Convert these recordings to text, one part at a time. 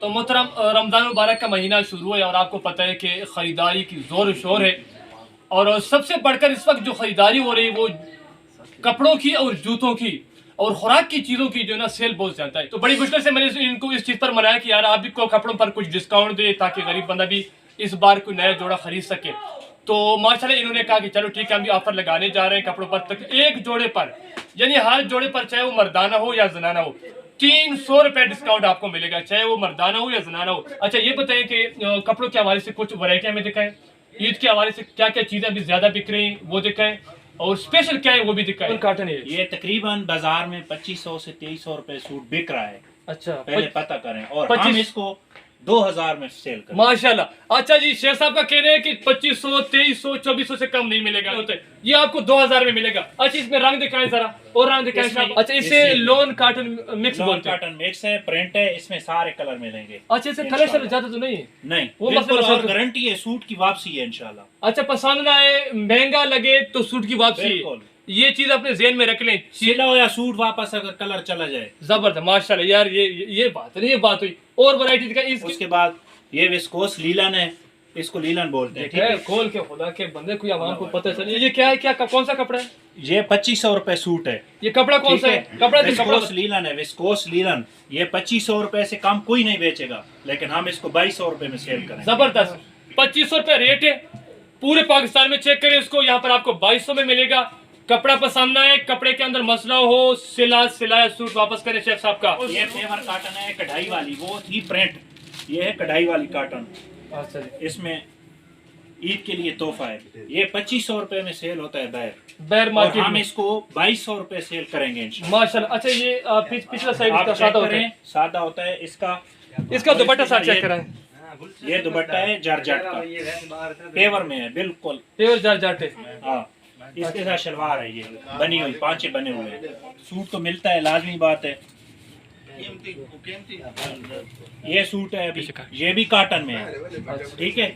तो मोहतरम, रमज़ान मुबारक का महीना शुरू है और आपको पता है कि ख़रीदारी की ज़ोर शोर है। और सबसे बढ़कर इस वक्त जो ख़रीदारी हो रही है वो कपड़ों की और जूतों की और खुराक की चीज़ों की जो है ना सेल बहुत ज़्यादा है। तो बड़ी मुश्किल से मैंने इनको इस चीज़ पर मनाया कि यार आप भी को कपड़ों पर कुछ डिस्काउंट दे ताकि गरीब बंदा भी इस बार कोई नया जोड़ा खरीद सके। तो माशाल्लाह इन्होंने कहा कि चलो ठीक है, हम भी ऑफर लगाने जा रहे हैं कपड़ों पर। तक एक जोड़े पर, यानी हर जोड़े पर, चाहे वो मर्दाना हो या जनाना हो, 300 रुपए डिस्काउंट आपको मिलेगा, चाहे वो मर्दाना हो या जनाना हो। अच्छा ये बताएं कि कपड़ों के हवाले से कुछ वैरायटी हमें दिखाएं, ईद के हवाले से क्या क्या चीज़ें अभी ज़्यादा बिक रही हैं वो दिखाएं, और स्पेशल क्या है वो भी दिखाएं। कॉटन है ये तकरीबन बाजार में 2500 से 2300 रुपए सूट बिक रहा है। अच्छा, पहले पता करें, और हम इसको 2000 में सेल करें। माशाल्लाह। अच्छा जी, शेर साहब का कहना है कि 2500, 2300, 2400 से कम नहीं मिलेगा, ये आपको 2000 में मिलेगा। अच्छा इसमें रंग दिखाएं जरा, और रंग दिखाएं। अच्छा इसे लोन कॉटन मिक्स बोलते हैं। कॉटन मिक्स है, प्रिंट है, इसमें सारे कलर मिलेंगे। अच्छा इसे कलर से ज्यादा तो नहीं है? नहीं, वो बिल्कुल, मतलब और गारंटी है, सूट की वापसी है इंशाल्लाह। अच्छा पसंद ना आए, महंगा लगे तो सूट की वापसी है। ये चीज अपने ज़हन में रख लें, सिला हो या सूट वापस अगर कलर चला जाए। जबरदस्त माशाल्लाह यार, ये बात नहीं, ये बात हुई। और वैरायटी का उसके बाद ये विस्कोस लीलन है, इसको लीलन बोलते हैं। ठीक है, खोल के खुदा के बंदे को आवाम को पता चले ये क्या है, क्या कौन सा कपड़ा है? ये 2500 रुपए सूट है। ये कपड़ा कौन सा है? कपड़ा विस्कोस लीलन है, विस्कोस लीलन। ये 2500 रुपए से कम कोई नहीं बेचेगा, लेकिन हम इसको 2200 रुपए में सेल करें। जबरदस्त, 2500 रुपए रेट है पूरे पाकिस्तान में। चेक करें इसको, यहाँ पर आपको 2200 में मिलेगा। कपड़ा पसंद आए, कपड़े के अंदर मसला हो, सिलाया सूट वापस करें शेख साहब का। ये फेवर कॉटन है, कढ़ाई वाली, वो थी प्रिंट, ये है कढ़ाई वाली कॉटन। अच्छा, इसमें ईद के लिए तोहफा है। ये 2500 रुपए में सेल होता है बैर मार्केट, हम इसको 2200 रुपए सेल करेंगे इंशाल्लाह। माशाल्लाह। अच्छा ये पिछला साइड इसका सादा होता है? सादा होता है। इसका दुपट्टा साथ चेक कराएं। ये दुपट्टा है जॉर्जेट का, पेवर में है, बिल्कुल पेवर जॉर्जेट है। हाँ, इसके साथ शलवार है, ये बनी हुई, पांचे बने हुए हैं। सूट तो मिलता है, लाजमी बात है। ये सूट है अभी, ये भी कॉटन में है। ठीक है,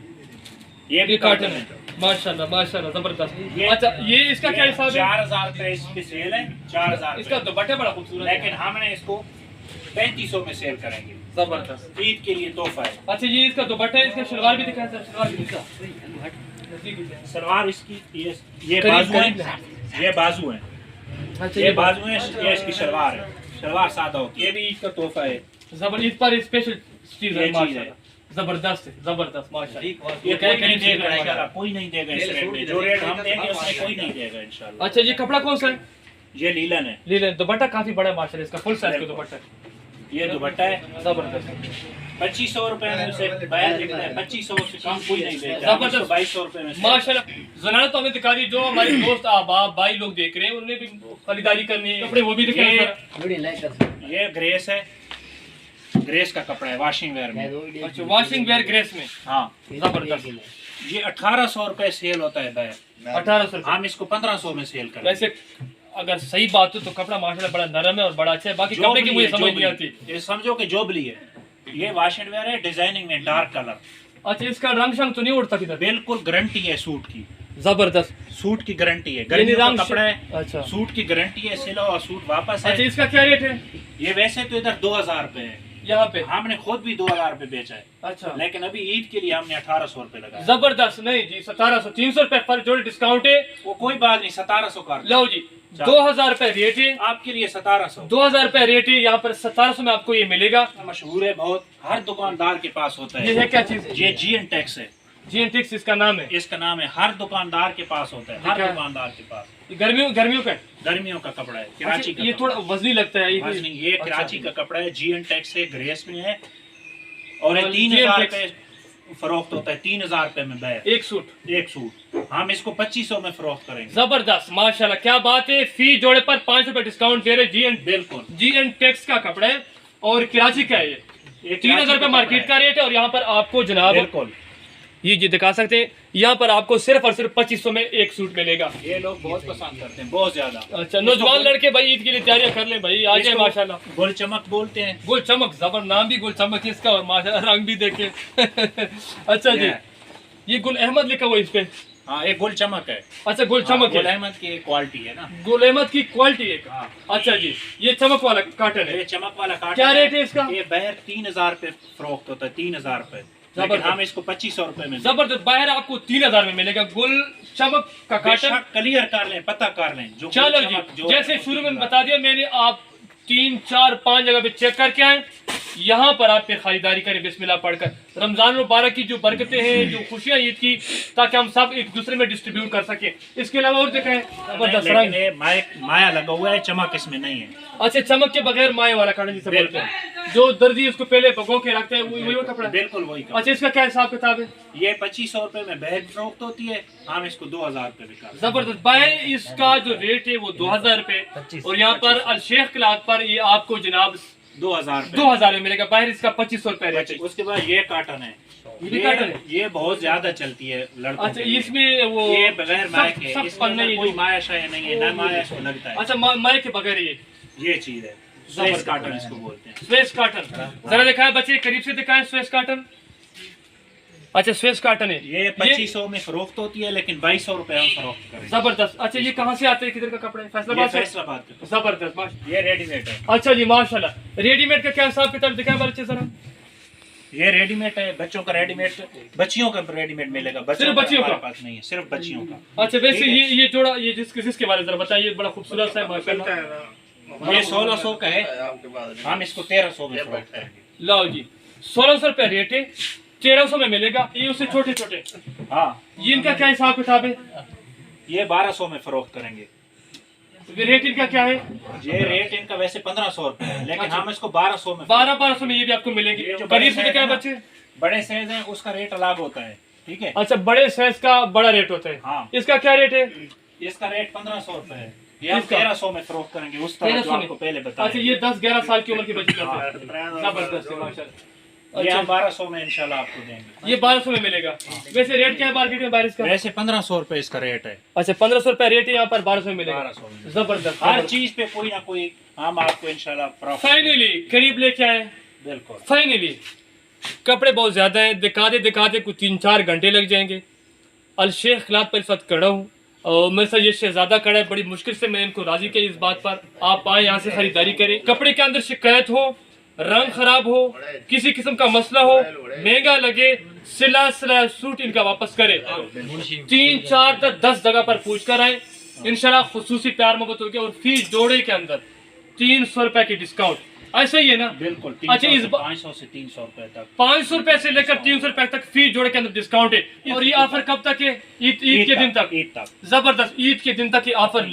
ये भी कॉटन है। माशाल्लाह माशाल्लाह, जबरदस्त। अच्छा ये इसका क्या हिसाब है? 4000 रुपए इसकी सेल है, 4000। इसका दुपट्टा बड़ा खूबसूरत है, लेकिन हमने इसको 3500 में सेल करेंगे। जबरदस्त, ईद के लिए तोहफा है। अच्छा ये इसका दुपट्टा है, इसका शलवार भी दिखाएं सर। शलवार भी दिखा, सलवार इसकी ये बाजू है, ये बाजू है। अच्छा ये बाजू है, ये इसकी शलवार है। शलवार सादा होती है, ये भी ईद का तोहफा है। जबरदस्त, ईद पर स्पेशल चीज है, माशाल्लाह। जबरदस्त है, जबरदस्त माशाल्लाह। ये कोई नहीं देगा इंशाल्लाह, कोई नहीं देगा इस रेट में। जो रेट हम देंगे उसमें कोई नहीं देगा इंशाल्लाह। अच्छा ये कपड़ा कौन सा है? ये लीलन है। लीलन, दुपट्टा काफी बड़ा है माशाल्लाह, इसका फुल साइज का दुपट्टा है। ये दुपट्टा है, जबरदस्त। 2500 रुपए में से बयान लिखना है, 2500 से कम कोई नहीं देगा। जबरदस्त, 2200 रुपए में माशाल्लाह। जनाना तो हमें दिखा दी, जो हमारे दोस्त ahbab भाई लोग देख रहे हैं उन्हें भी खरीदारी करनी है, कपड़े वो भी दिखाएं। ये ग्रेस है, ग्रेस का कपड़ा है, वॉशिंग वेयर में। अच्छा वॉशिंग वेयर ग्रेस में, हाँ जबरदस्त। ये 1800 रुपए सेल होता है बैग, 1800। हम इसको 1500 में सेल करें। वैसे अगर सही बात हो तो कपड़ा माशाल्लाह बड़ा नरम है और बड़ा अच्छा है। बाकी कपड़े की मुझे समझ नहीं आती। ये समझो कि जोबली है। ये वॉशिंग वेयर है, डिजाइनिंग में डार्क कलर। अच्छा इसका रंग शंग तो नहीं उड़ता किधर? बिल्कुल गारंटी है सूट की, जबरदस्त। सूट की गारंटी है, गर्मियों का कपड़ा है। अच्छा सूट की गारंटी है, सिलो और सूट वापस है। अच्छा इसका क्या रेट है? ये वैसे तो इधर 2000 रुपए है, यहाँ पे हमने खुद भी 2000 रुपए बेचा है। अच्छा, लेकिन अभी ईद के लिए हमने 1800 रुपए लगाया। जबरदस्त। नहीं जी 1700, 300 रुपए पर जोड़ डिस्काउंट है। वो कोई बात नहीं, 1700 कर लो जी, 2000 रुपए रेट है आपके लिए। 1700, 2000 रुपए रेट है, यहाँ पर 1700 में आपको ये मिलेगा। मशहूर है बहुत, हर दुकानदार के पास होता है। ये है क्या चीज? ये GN टैक्स है, GN इसका नाम है। इसका नाम है, हर दुकानदार के पास होता है, हर दुकानदार के पास। गर्मियों का गर्मियों का कपड़ा है, कराची का। ये थोड़ा वजनी लगता है ये कराची का कपड़ा है, GN टैक्स है, ग्रेस में है। और ये 3000 रुपए फरोख्त होता है, 3000 रुपए में बैग एक सूट। हम इसको 2500 में फरोख्त करेंगे। जबरदस्त माशाल्लाह, क्या बात है। फी जोड़े पर 5 रुपए डिस्काउंट दे रहे। बिल्कुल GN टैक्स का कपड़ा है और कराची का है। ये 3000 रुपए मार्केट का रेट है और यहाँ पर आपको जनाब बिल्कुल ये जी दिखा सकते हैं, यहाँ पर आपको सिर्फ और सिर्फ 2500 में एक सूट मिलेगा। ये लोग बहुत पसंद करते हैं, बहुत ज्यादा। अच्छा नौजवान लड़के भाई ईद के लिए तैयारियां कर लें भाई, आ जाए माशाल्लाह। गुल चमक बोलते हैं। गुल चमक, जबर नाम भी गुल चमक है इसका, और माशाल्लाह रंग भी देखे। अच्छा जी, ये गुल अहमद लिखा हुआ इस पे। हाँ, एक गुल चमक है। अच्छा, गुल चमक गुल है, अहमद की क्वालिटी है ना। गुल अहमद की क्वालिटी है। हाँ। अच्छा जी, ये चमक वाला काटन है। ये चमक वाला काटन क्या रेट है इसका? ये बाहर 3000 पे फरोख्त होता है, 3000 रुपए, लेकिन जबरदस्त। हम इसको 2500 रुपए में जबरदस्त, बाहर आपको 3000 में मिलेगा गुल चमक का काटन। क्लियर कर लें, पता कर लें जो चलो गुल चमक जी, जो जैसे है, शुरू में बता दिया मैंने, आप 3, 4, 5 जगह पे चेक करके आए, यहाँ पर आप फिर खरीदारी करें बिस्मिल्लाह पढ़कर। रमजान मुबारक की जो बरकतें हैं, जो खुशियाँ ईद की, ताकि हम सब एक दूसरे में डिस्ट्रीब्यूट कर सकें। इसके अलावा और दिखाएं जबरदस्त लेकिन रंग। ये माया लगा हुआ है, चमक इसमें नहीं है। अच्छा, चमक के बगैर माए वाला काटन जिसे बोलते हैं, जो दर्जी उसको पहले भगो के रखते हैं, वही वो कपड़ा है? बिल्कुल वही कपड़ा। अच्छा, इसका क्या हिसाब किताब है? ये 2500 रुपए में बाहर फरोख्त होती है, हम इसको 2000 रुपए बिका। जबरदस्त, बाहर इसका जो रेट है वो 2000 रुपए, और यहाँ पर अल शेख क्लाथ पर ये आपको जनाब 2000 में मिलेगा। बाहर इसका 2500 रुपए रेट है। उसके बाद ये काटन है, ये भी काटन है? ये बहुत ज्यादा चलती है लड़कों अच्छा, के लिए। इसमें वो ये बगैर माया के, सब इसमें पन्ने अंदर ये कोई जो- माया शाया नहीं है, ना माया इसको लगता है। अच्छा, माए के बगैर ये ये चीज है, स्वेस काटन इसको बोलते हैं। स्वेस काटन, जरा दिखाएं बच्चे, करीब से दिखाएं स्वेस काटन। अच्छा, स्वेस काटन है ये 2500 में फरोख्त होती है, लेकिन 2200 रुपए हम फरोख्त करेंगे। जबरदस्त। अच्छा, ये कहाँ से आते हैं, किधर का कपड़ा है? ये फैसलाबाद से? फैसलाबाद का। जबरदस्त, माशा- ये रेडीमेड है। अच्छा जी, माशाल्लाह। रेडीमेड का क्या हिसाब किताब दिखाएं बच्चे जरा। ये रेडीमेड है, बच्चों का रेडीमेड, बच्चियों का रेडीमेड मिलेगा। सिर्फ बच्चियों हमारे का? पास नहीं है, सिर्फ बच्चियों का। अच्छा, वैसे ठीक है। ये जोड़ा, ये जिसके बारे में जरा बताइए, बड़ा खूबसूरत सा है माशाल्लाह। ये 1600 का है, हम इसको 1300 में फरोख्त करेंगे। लाओ जी, 1600 रुपए रेट है, 1300 में मिलेगा। ये उससे छोटे छोटे, हाँ, ये इनका क्या हिसाब किताब है? ये 1200 में फरोख्त करेंगे। रेट इनका क्या है? ये रेट इनका वैसे 1500 रुपए है, लेकिन अच्छा। हम इसको 1200 में 1200 में ये भी आपको मिलेगी। ये जो बड़े करीब से साइज क्या है ना, बच्चे? बड़े साइज है उसका रेट अलग होता है, ठीक है। अच्छा, बड़े साइज का बड़ा रेट होता है। हाँ। इसका क्या रेट है? इसका रेट 1500 रुपए है, ये हम इसका? 1300 में फरोख्त करेंगे, उस तरह जो 1300 में? आपको पहले बताया। अच्छा, ये 10-11 साल की उम्र की बच्ची हाँ। करते हैं। जबरदस्त है माशाल्लाह। ये अच्छा, हम 1200 में इंशाल्लाह आपको देंगे। ये 1200 में मिलेगा। वैसे रेट क्या है मार्केट में बारिश का? वैसे 1500 रुपए इसका रेट है। अच्छा, 1500 रुपए रेट है, यहाँ पर 1200 में मिलेगा। 1200 में। जबरदस्त। हर चीज पे कोई ना कोई हम आपको इंशाल्लाह प्रॉफिट। फाइनली करीब लेके आए। बिल्कुल। फाइनली कपड़े बहुत ज्यादा हैं, दिखाते कुछ 3-4 घंटे लग जाएंगे। अल शेख क्लाथ पर इस वक्त खड़ा हूँ, और मेरे साथ ये शहजादा खड़ा है। बड़ी मुश्किल से मैं इनको राजी किया इस बात पर, आप आए यहाँ से खरीदारी करें। कपड़े के अंदर शिकायत हो, रंग खराब हो, किसी किस्म का मसला हो, महंगा लगे, सिला सूट इनका वापस करे। 3, 4 तक 10 जगह पर पूछ कर आए, इंशाल्लाह खुसूसी प्यार मोहब्बत होगी। और फी जोड़े के अंदर 300 रुपए की डिस्काउंट, ऐसे ही है ना? बिल्कुल। अच्छा, इस 500 से 300 रुपए तक, 500 रुपए से लेकर 300 रुपए तक फी जोड़े के अंदर डिस्काउंट है। और ये ऑफर कब तक है? ईद के दिन तक। ईद तक। जबरदस्त, ईद के दिन तक ये ऑफर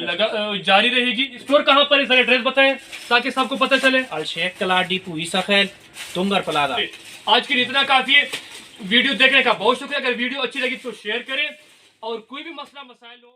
जारी रहेगी। स्टोर कहाँ पर है, सारे एड्रेस बताएं ताकि सबको पता चले। अल शेख क्लाथ डिपो, ईसा खैल, तुंगर प्लाजा। आज के लिए इतना काफी है। वीडियो देखने का बहुत शुक्रिया। अगर वीडियो अच्छी लगी तो शेयर करें, और कोई भी मसला मसाइल हो